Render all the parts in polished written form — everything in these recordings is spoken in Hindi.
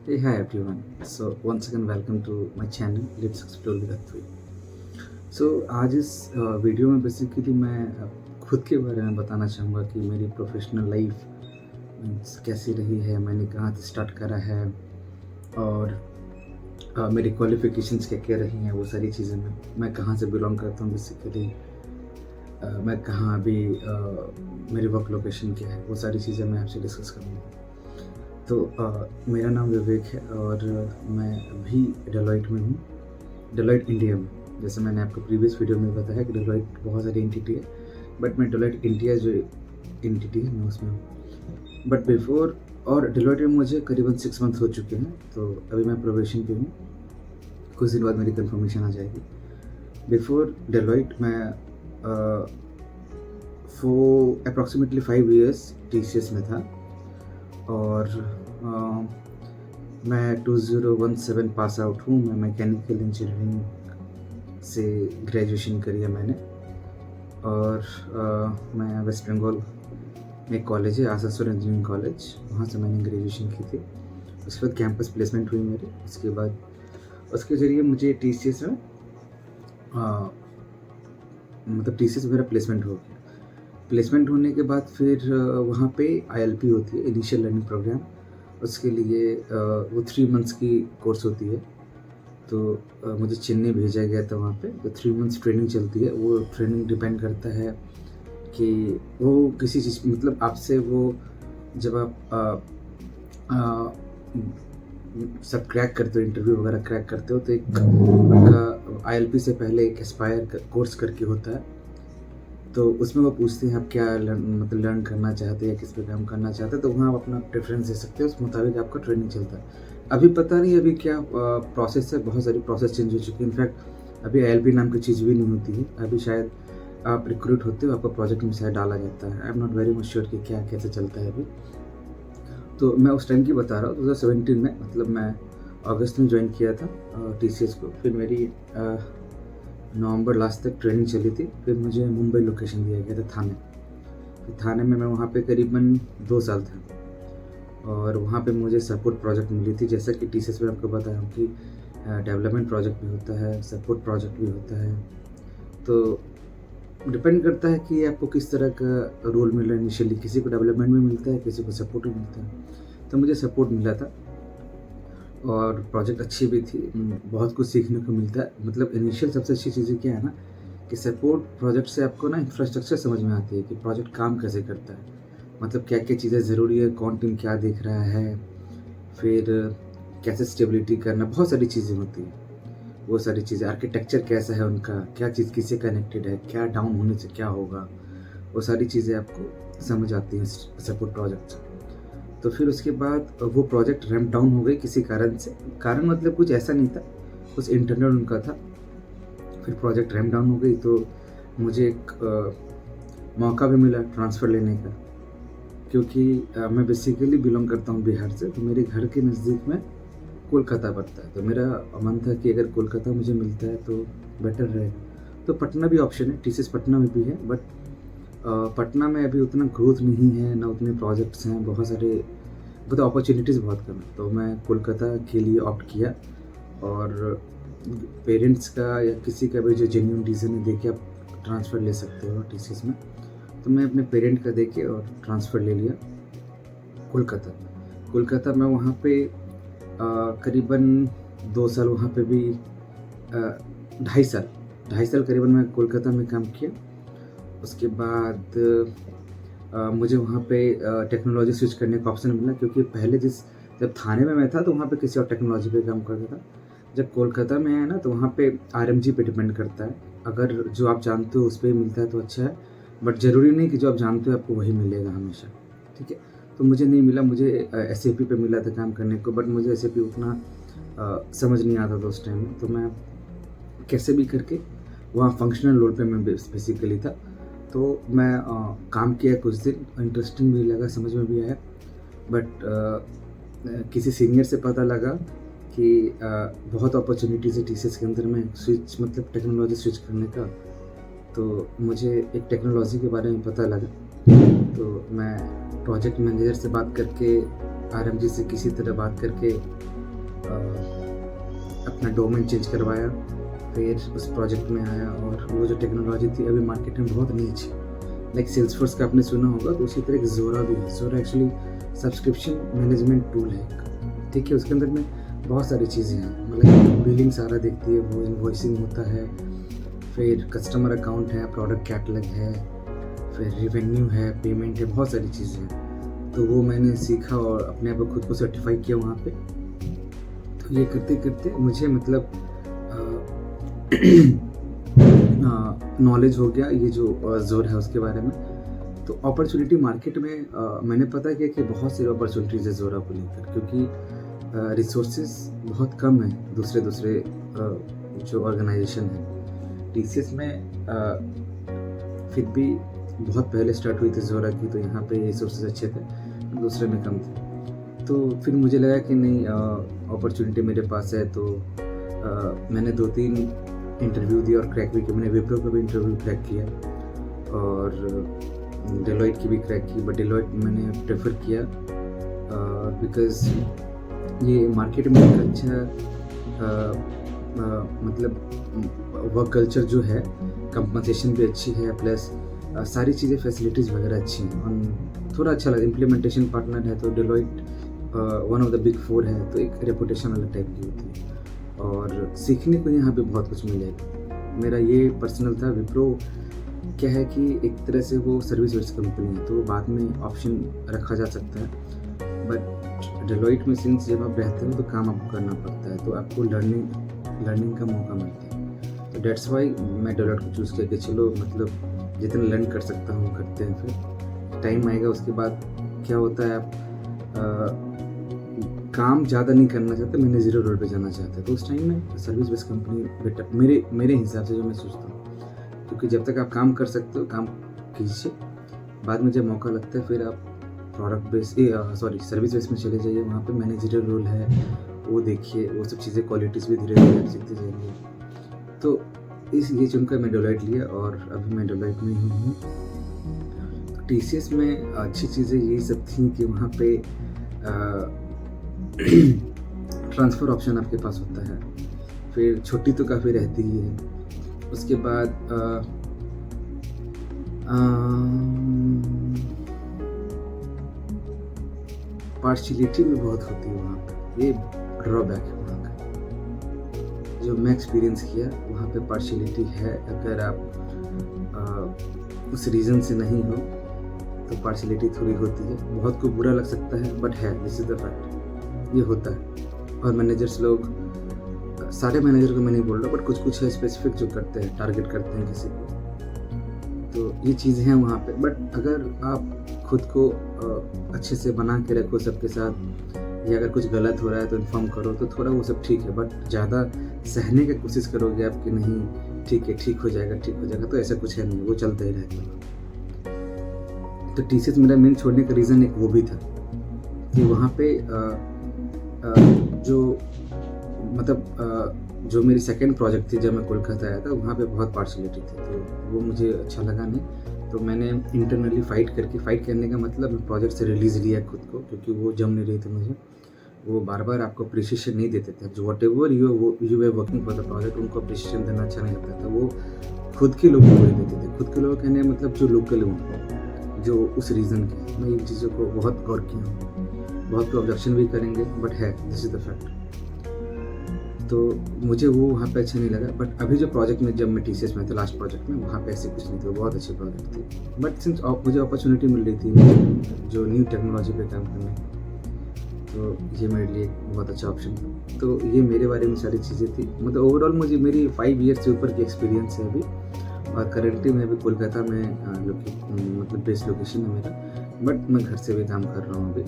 Hey, hi everyone. So once again, welcome to my channel. Let's explore with Athwi. So आज इस वीडियो में बेसिकली मैं खुद के बारे में बताना चाहूँगा कि मेरी प्रोफेशनल लाइफ मीन्स कैसी रही है, मैंने कहाँ से स्टार्ट करा है और मेरी क्वालिफिकेशंस क्या क्या रही हैं, वो सारी चीज़ें मैं कहाँ से बिलोंग करता हूँ बेसिकली, मैं कहाँ अभी मेरी वर्क लोकेशन क्या है, वो सारी चीज़ें मैं आपसे डिस्कस करूँगा। तो मेरा नाम विवेक है और मैं अभी डेलॉइट में हूँ, डेलॉइट इंडिया में। जैसे मैंने आपको प्रीवियस वीडियो में बताया कि डेलॉइट बहुत सारी एंटिटी है, बट मैं डेलॉइट इंडिया जो एंटिटी है मैं उसमें हूँ। बट बिफोर और डेलॉइट में मुझे करीबन 6 मंथ हो चुके हैं, तो अभी मैं प्रोबेशन पे हूँ। कुछ दिन बाद मेरी कंफर्मेशन आ जाएगी। बिफोर डेलॉइट मैं फॉर अप्रॉक्सीमेटली 5 ईयर्स TCS में था और मैं 2017 पास आउट हूँ। मैं मैकेनिकल इंजीनियरिंग से ग्रेजुएशन करी है मैंने और मैं वेस्ट बंगाल में कॉलेज है आसानसोल इंजीनियरिंग कॉलेज, वहाँ से मैंने ग्रेजुएशन की थी। उसके बाद कैंपस प्लेसमेंट हुई मेरी। उसके बाद उसके ज़रिए मुझे TCS में मतलब TCS मेरा प्लेसमेंट हो गया। प्लेसमेंट होने के बाद फिर वहाँ पे ILP होती है, इनिशियल लर्निंग प्रोग्राम। उसके लिए वो 3 मंथ्स की कोर्स होती है। तो मुझे चेन्नई भेजा गया था वहाँ पे। तो 3 मंथ्स ट्रेनिंग चलती है। वो ट्रेनिंग डिपेंड करता है कि वो किसी चीज़ मतलब आपसे वो जब आप सब क्रैक करते हो, इंटरव्यू वगैरह क्रैक करते हो, तो एक उनका ILP से पहले एक एस्पायर कोर्स करके होता है। तो उसमें वो पूछते हैं आप क्या लर्न करना चाहते हैं या किस पे काम करना चाहते हैं, तो वहाँ आप अपना प्रेफरेंस दे सकते हैं। उस मुताबिक आपका ट्रेनिंग चलता है। अभी पता नहीं अभी क्या प्रोसेस है, बहुत सारी प्रोसेस चेंज हो चुकी है। इनफैक्ट अभी ILP नाम की चीज़ भी नहीं होती है। अभी शायद आप रिक्रूट होते हो, आपका प्रोजेक्ट में शायद डाला जाता है। I am not very much sure कि क्या कैसे चलता है अभी। तो मैं उस टाइम की बता रहा हूँ, 2017 में, मतलब मैं अगस्त में ज्वाइन किया था TCS को। फिर मेरी नवंबर लास्ट तक ट्रेनिंग चली थी। फिर मुझे मुंबई लोकेशन दिया गया था, थाने। फिर थाने में मैं वहाँ पे करीबन 2 साल था और वहाँ पे मुझे सपोर्ट प्रोजेक्ट मिली थी। जैसा कि TCS में आपको बताया हूँ कि डेवलपमेंट प्रोजेक्ट भी होता है, सपोर्ट प्रोजेक्ट भी होता है। तो डिपेंड करता है कि आपको किस तरह का रोल मिल रहा है इनिशियली। किसी को डेवलपमेंट में मिलता है, किसी को सपोर्ट में मिलता है। तो मुझे सपोर्ट मिला था और प्रोजेक्ट अच्छी भी थी। बहुत कुछ सीखने को मिलता है। मतलब इनिशियल सबसे अच्छी चीज़ें क्या है ना कि सपोर्ट प्रोजेक्ट से आपको ना इंफ्रास्ट्रक्चर समझ में आती है कि प्रोजेक्ट काम कैसे करता है, मतलब क्या क्या चीज़ें ज़रूरी है, कौन टीम क्या देख रहा है, फिर कैसे स्टेबिलिटी करना, बहुत सारी चीज़ें होती हैं। वो सारी चीज़ें, आर्किटेक्चर कैसा है उनका, क्या चीज़ किससे कनेक्टेड है, क्या डाउन होने से क्या होगा, वो सारी चीज़ें आपको समझ आती हैं सपोर्ट प्रोजेक्ट से। तो फिर उसके बाद वो प्रोजेक्ट रैंप डाउन हो गई किसी कारण से। कारण मतलब कुछ ऐसा नहीं था, कुछ इंटरनल उनका था। फिर प्रोजेक्ट रैंप डाउन हो गई तो मुझे एक मौका भी मिला ट्रांसफ़र लेने का, क्योंकि मैं बेसिकली बिलोंग करता हूँ बिहार से। तो मेरे घर के नज़दीक में कोलकाता पड़ता है। तो मेरा मन था कि अगर कोलकाता मुझे मिलता है तो बेटर रहेगा। तो पटना भी ऑप्शन है, TCS पटना में भी है, बट पटना में अभी उतना ग्रोथ नहीं है, ना उतने प्रोजेक्ट्स हैं, बहुत सारे मतलब अपॉर्चुनिटीज़ बहुत कम है। तो मैं कोलकाता के लिए ऑप्ट किया और पेरेंट्स का या किसी का भी जो जेन्युइन रीज़न है देके आप ट्रांसफ़र ले सकते हो TCS में। तो मैं अपने पेरेंट का देके और ट्रांसफ़र ले लिया कोलकाता। कोलकाता में वहाँ पे करीबन 2 साल वहाँ पे भी 2.5 साल करीबन मैं कोलकाता में काम किया। उसके बाद मुझे वहाँ पे टेक्नोलॉजी स्विच करने का ऑप्शन मिला, क्योंकि पहले जब थाने में मैं था तो वहाँ पे किसी और टेक्नोलॉजी पे काम करता था। जब कोलकाता में आया ना तो वहाँ पे RMG पे डिपेंड करता है। अगर जो आप जानते हो उस पे मिलता है तो अच्छा है, बट ज़रूरी नहीं कि जो आप जानते हो आपको वही मिलेगा हमेशा, ठीक है। तो मुझे नहीं मिला, मुझे SAP पे मिला था काम करने को, बट मुझे SAP उतना समझ नहीं आता था उस टाइम में। तो मैं कैसे भी करके वहाँ फंक्शनल रोल पे मैं बेसिकली था। तो मैं काम किया कुछ दिन, इंटरेस्टिंग भी लगा, समझ में भी आया। बट किसी सीनियर से पता लगा कि बहुत अपॉर्चुनिटीज़ है TCS के अंदर में स्विच मतलब टेक्नोलॉजी स्विच करने का। तो मुझे एक टेक्नोलॉजी के बारे में पता लगा। तो मैं प्रोजेक्ट मैनेजर से बात करके, RMG से किसी तरह बात करके अपना डोमेन चेंज करवाया, फिर उस प्रोजेक्ट में आया और वो जो टेक्नोलॉजी थी अभी मार्केट में बहुत नीच है। लाइक सेल्सफोर्स का आपने सुना होगा, तो उसी तरह एक ज़ोरा भी है। ज़ोरा एक्चुअली सब्सक्रिप्शन मैनेजमेंट टूल है एक, ठीक है। उसके अंदर में बहुत सारी चीज़ें हैं, मतलब बिलिंग सारा देखती है वो, इनवॉइसिंग होता है, फिर कस्टमर अकाउंट है, प्रोडक्ट कैटलॉग है, फिर रिवेन्यू है, पेमेंट है, बहुत सारी चीज़ें हैं। तो वो मैंने सीखा और अपने आप को खुद को सर्टिफाई किया वहाँ पे। तो ये करते करते मुझे मतलब नॉलेज हो गया ये जो ज़ोर है उसके बारे में। तो अपॉर्चुनिटी मार्केट में मैंने पता किया कि बहुत सारी अपॉर्चुनिटीज़ है ज़ोरा को लेकर, क्योंकि रिसोर्सेज बहुत कम है दूसरे जो ऑर्गेनाइजेशन है। टीसीएस में फिर भी बहुत पहले स्टार्ट हुई थी ज़ोरा की, तो यहाँ पे रिसोर्सेज अच्छे थे, दूसरे में कम थे। तो फिर मुझे लगा कि नहीं, अपॉर्चुनिटी मेरे पास है। तो मैंने 2-3 इंटरव्यू दिया और क्रैक भी किया। मैंने विप्रो का भी इंटरव्यू क्रैक किया और डेलॉयट की भी क्रैक की, बट डेलॉयट मैंने प्रेफर किया बिकॉज़ ये मार्केट में एक अच्छा मतलब वर्क कल्चर जो है, कंपनसेशन भी अच्छी है, प्लस सारी चीज़ें फैसिलिटीज़ वगैरह अच्छी हैं और थोड़ा अच्छा लगा। इम्प्लीमेंटेशन पार्टनर है तो Deloitte one of the big 4 है, तो एक रेपुटेशन अलग टाइप की होती है और सीखने को यहाँ पे बहुत कुछ मिलेगा। मेरा ये पर्सनल था। विप्रो क्या है कि एक तरह से वो सर्विस बेस्ड कंपनी है, तो बाद में ऑप्शन रखा जा सकता है, बट डेलॉयट में सिंस जब आप रहते हो तो काम आपको करना पड़ता है, तो आपको लर्निंग का मौका मिलता है। तो डेट्स वाई मैं डेलॉयट को चूज़ किया कि चलो मतलब जितना लर्न कर सकता हूँ करते हैं। फिर टाइम आएगा उसके बाद क्या होता है, आप काम ज़्यादा नहीं करना चाहते, मैंने ज़ीरो रोल पे जाना चाहता, तो उस टाइम में सर्विस बेस्ड कंपनी बेटर मेरे हिसाब से जो मैं सोचता हूँ, क्योंकि जब तक आप काम कर सकते हो काम कीजिए, बाद में जब मौका लगता है फिर आप सर्विस बेस में चले जाइए। वहाँ पे मैनेजरियल रोल है, वो देखिए, वो सब चीज़ें क्वालिटीज़ भी धीरे धीरे आप सीखते जाएंगे। तो इसलिए चुनकर मैं डेलॉयट लिया और अभी मैं डेलॉयट में ही हूँ। तो टीसीएस में अच्छी चीज़ें यही सब थी कि वहाँ पे ट्रांसफ़र ऑप्शन आपके पास होता है, फिर छुट्टी तो काफ़ी रहती ही है। उसके बाद पार्शियलिटी भी बहुत होती है वहाँ पे, ये ड्रॉबैक है वहाँ का। जो मैं एक्सपीरियंस किया वहाँ पे पार्शियलिटी है, अगर आप उस रीज़न से नहीं हो तो पार्शियलिटी थोड़ी होती है। बहुत को बुरा लग सकता है, बट है, दिस इज़ द फैक्ट, ये होता है। और मैनेजर्स लोग, सारे मैनेजर को मैं नहीं बोल रहा, बट कुछ है स्पेसिफिक जो करते हैं, टारगेट करते हैं किसी को, तो ये चीज़ें हैं वहाँ पे। बट अगर आप खुद को अच्छे से बना के रखो सबके साथ, या अगर कुछ गलत हो रहा है तो इन्फॉर्म करो, तो थोड़ा वो सब ठीक है। बट ज़्यादा सहने की कोशिश करोगे आप कि नहीं ठीक है, ठीक हो जाएगा, तो ऐसा कुछ है नहीं, वो चलता ही रहता है। तो टीसीएस मेरा मेन छोड़ने का रीज़न एक वो भी था कि वहाँ पे जो मेरी सेकंड प्रोजेक्ट थी जब मैं कोलकाता आया था, वहाँ पे बहुत पार्शियलिटी थी, तो वो मुझे अच्छा लगा नहीं। तो मैंने इंटरनली फाइट करने का मतलब मैं प्रोजेक्ट से रिलीज़ लिया खुद को, क्योंकि वो जम नहीं रही थी मुझे। वो बार बार आपको अप्रिशिएशन नहीं देते थे, जो what ever you way working for the project, उनको अप्रिशिएशन देना अच्छा नहीं लगता था। वो खुद के लोगों को देते थे, खुद के लोग कहने मतलब जो लोकल हों, जो उस रीज़न के। मैं इन चीज़ों को बहुत गौर किया हूँ, बहुत को ऑब्जेक्शन भी करेंगे, बट है, दिस इज़ द फैक्ट। तो मुझे वो वहाँ पे अच्छा नहीं लगा। बट अभी जो प्रोजेक्ट में जब मैं टीसीएस में था, लास्ट प्रोजेक्ट में, वहाँ पे ऐसे कुछ नहीं था, बहुत अच्छी प्रोजेक्ट थी। बट सिंस मुझे अपॉर्चुनिटी मिल रही थी जो न्यू टेक्नोलॉजी पे काम करने, तो ये मेरे लिए बहुत अच्छा ऑप्शन था। तो ये मेरे बारे में सारी चीज़ें थी। मतलब ओवरऑल मुझे मेरी 5 ईयर से ऊपर की एक्सपीरियंस है अभी, और करेंटली मैं अभी कोलकाता में मतलब बेस्ट लोकेशन है मेरा, बट मैं घर से भी काम कर रहा हूँ अभी।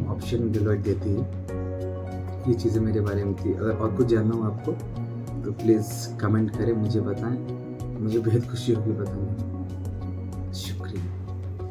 ऑप्शन डेलॉयट देती है। ये चीज़ें मेरे बारे में थी। अगर और कुछ जानना हो आपको तो प्लीज़ कमेंट करें, मुझे बताएं, मुझे बेहद खुशी होगी बताने में।